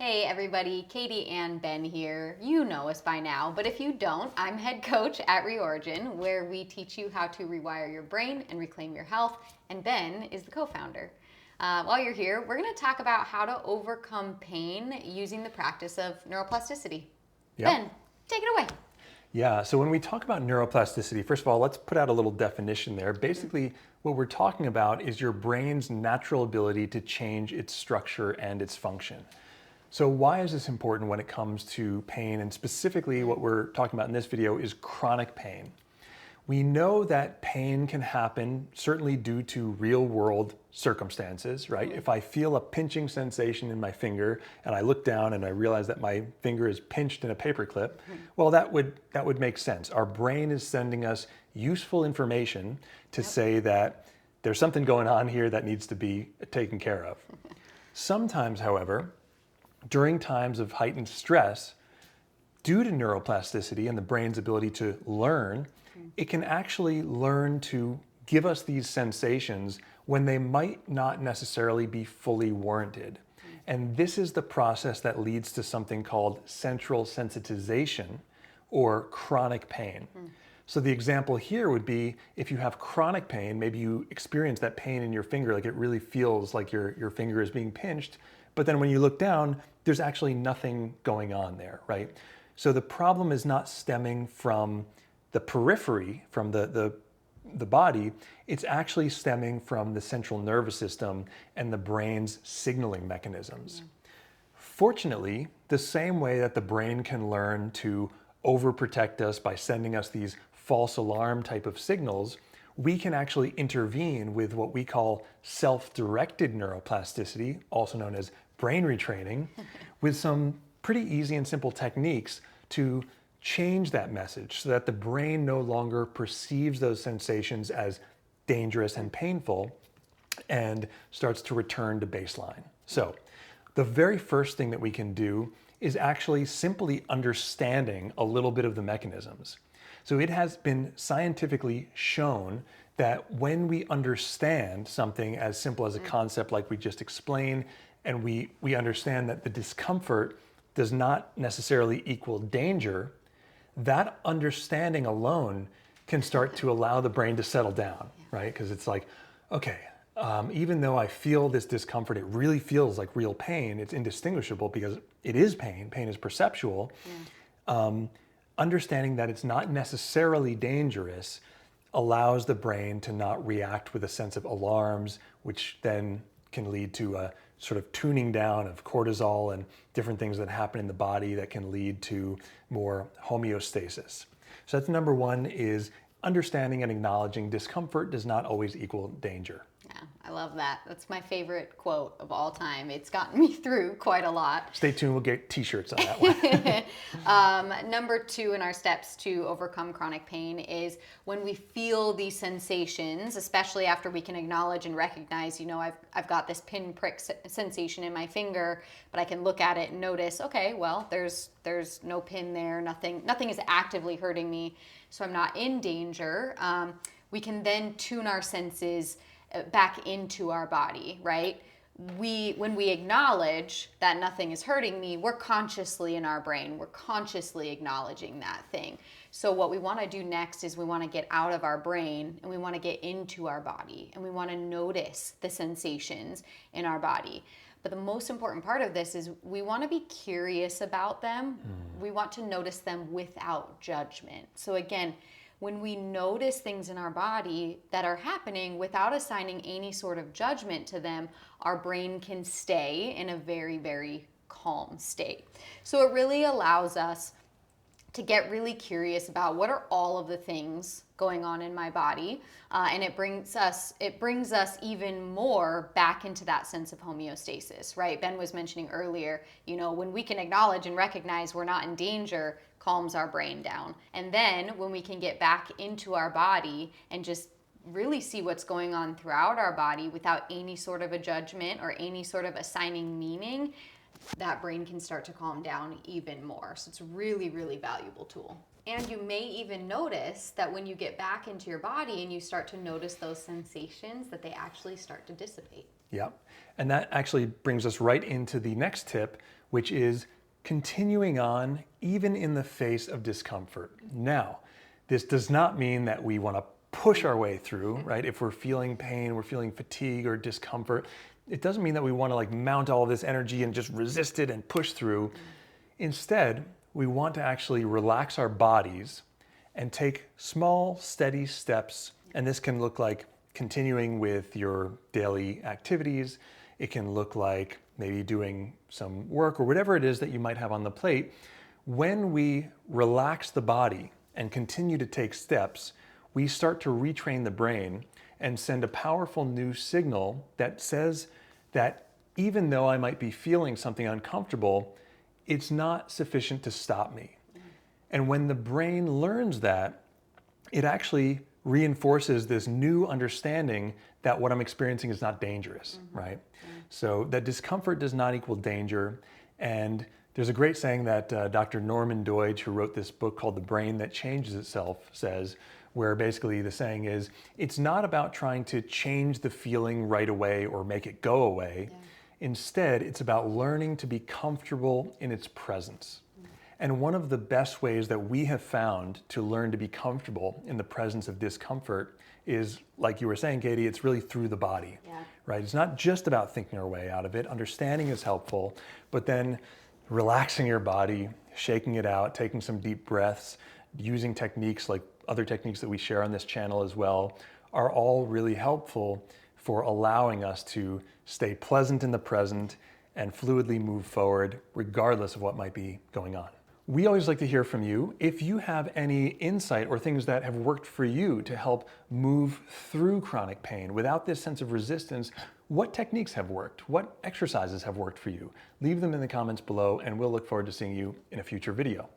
Hey everybody, Katie and Ben here. You know us by now, but if you don't, I'm head coach at Reorigin, where we teach you how to rewire your brain and reclaim your health, and Ben is the co-founder. While you're here, we're going to talk about how to overcome pain using the practice of neuroplasticity. Yep. Ben, take it away. Yeah, so when we talk about neuroplasticity, first of all, let's put out a little definition there. Basically, what we're talking about is your brain's natural ability to change its structure and its function. So why is this important when it comes to pain? And specifically what we're talking about in this video is chronic pain. We know that pain can happen certainly due to real world circumstances, right? If I feel a pinching sensation in my finger and I look down and I realize that my finger is pinched in a paperclip, well, that would make sense. Our brain is sending us useful information to say that there's something going on here that needs to be taken care of. Sometimes, however, during times of heightened stress, due to neuroplasticity and the brain's ability to learn, it can actually learn to give us these sensations when they might not necessarily be fully warranted. And this is the process that leads to something called central sensitization or chronic pain. So the example here would be if you have chronic pain, maybe you experience that pain in your finger, like it really feels like your finger is being pinched, but then when you look down, there's actually nothing going on there, right? So the problem is not stemming from the periphery, from the body, it's actually stemming from the central nervous system and the brain's signaling mechanisms. Fortunately, the same way that the brain can learn to overprotect us by sending us these false alarm type of signals, we can actually intervene with what we call self-directed neuroplasticity, also known as brain retraining, with some pretty easy and simple techniques to change that message so that the brain no longer perceives those sensations as dangerous and painful and starts to return to baseline. So the very first thing that we can do is actually simply understanding a little bit of the mechanisms. So it has been scientifically shown that when we understand something as simple as a concept like we just explained, and we understand that the discomfort does not necessarily equal danger, that understanding alone can start to allow the brain to settle down, right? Because it's like, okay, even though I feel this discomfort, it really feels like real pain. It's indistinguishable because it is pain. Pain is perceptual. Understanding that it's not necessarily dangerous allows the brain to not react with a sense of alarms, which then can lead to a sort of tuning down of cortisol and different things that happen in the body that can lead to more homeostasis. So that's number one, is understanding and acknowledging discomfort does not always equal danger. Yeah, I love that. That's my favorite quote of all time. It's gotten me through quite a lot. Stay tuned, we'll get t-shirts on that one. Number two in our steps to overcome chronic pain is when we feel these sensations, especially after we can acknowledge and recognize, I've got this pinprick sensation in my finger, but I can look at it and notice, okay, well, there's no pin there, nothing is actively hurting me, so I'm not in danger. We can then tune our senses back into our body, right? When we acknowledge that nothing is hurting me, we're consciously in our brain, we're consciously acknowledging that thing. So what we want to do next is we want to get out of our brain and we want to get into our body and we want to notice the sensations in our body. But the most important part of this is we want to be curious about them. We want to notice them without judgment. So again, when we notice things in our body that are happening without assigning any sort of judgment to them, our brain can stay in a very, very calm state. So it really allows us to get really curious about what are all of the things going on in my body, and it brings us even more back into that sense of homeostasis, right? Ben was mentioning earlier, when we can acknowledge and recognize we're not in danger, calms our brain down. And then when we can get back into our body and just really see what's going on throughout our body without any sort of a judgment or any sort of assigning meaning, that brain can start to calm down even more. So it's a really, really valuable tool. And you may even notice that when you get back into your body and you start to notice those sensations, that they actually start to dissipate. Yep. And that actually brings us right into the next tip, which is continuing on even in the face of discomfort. Now, this does not mean that we want to push our way through, right? If we're feeling pain, we're feeling fatigue or discomfort, it doesn't mean that we want to like mount all of this energy and just resist it and push through. Instead, we want to actually relax our bodies and take small, steady steps. And this can look like continuing with your daily activities. It can look like maybe doing some work or whatever it is that you might have on the plate. When we relax the body and continue to take steps, we start to retrain the brain and send a powerful new signal that says that even though I might be feeling something uncomfortable, it's not sufficient to stop me. And when the brain learns that, it actually reinforces this new understanding that what I'm experiencing is not dangerous, right? So that discomfort does not equal danger. And there's a great saying that Dr. Norman Doidge, who wrote this book called The Brain That Changes Itself, says, where basically the saying is, it's not about trying to change the feeling right away or make it go away. Instead, it's about learning to be comfortable in its presence. And one of the best ways that we have found to learn to be comfortable in the presence of discomfort is, like you were saying, Katie, it's really through the body, right? It's not just about thinking our way out of it. Understanding is helpful, but then relaxing your body, shaking it out, taking some deep breaths, using techniques like other techniques that we share on this channel as well, are all really helpful for allowing us to stay pleasant in the present and fluidly move forward regardless of what might be going on. We always like to hear from you. If you have any insight or things that have worked for you to help move through chronic pain without this sense of resistance, what techniques have worked? What exercises have worked for you? Leave them in the comments below and we'll look forward to seeing you in a future video.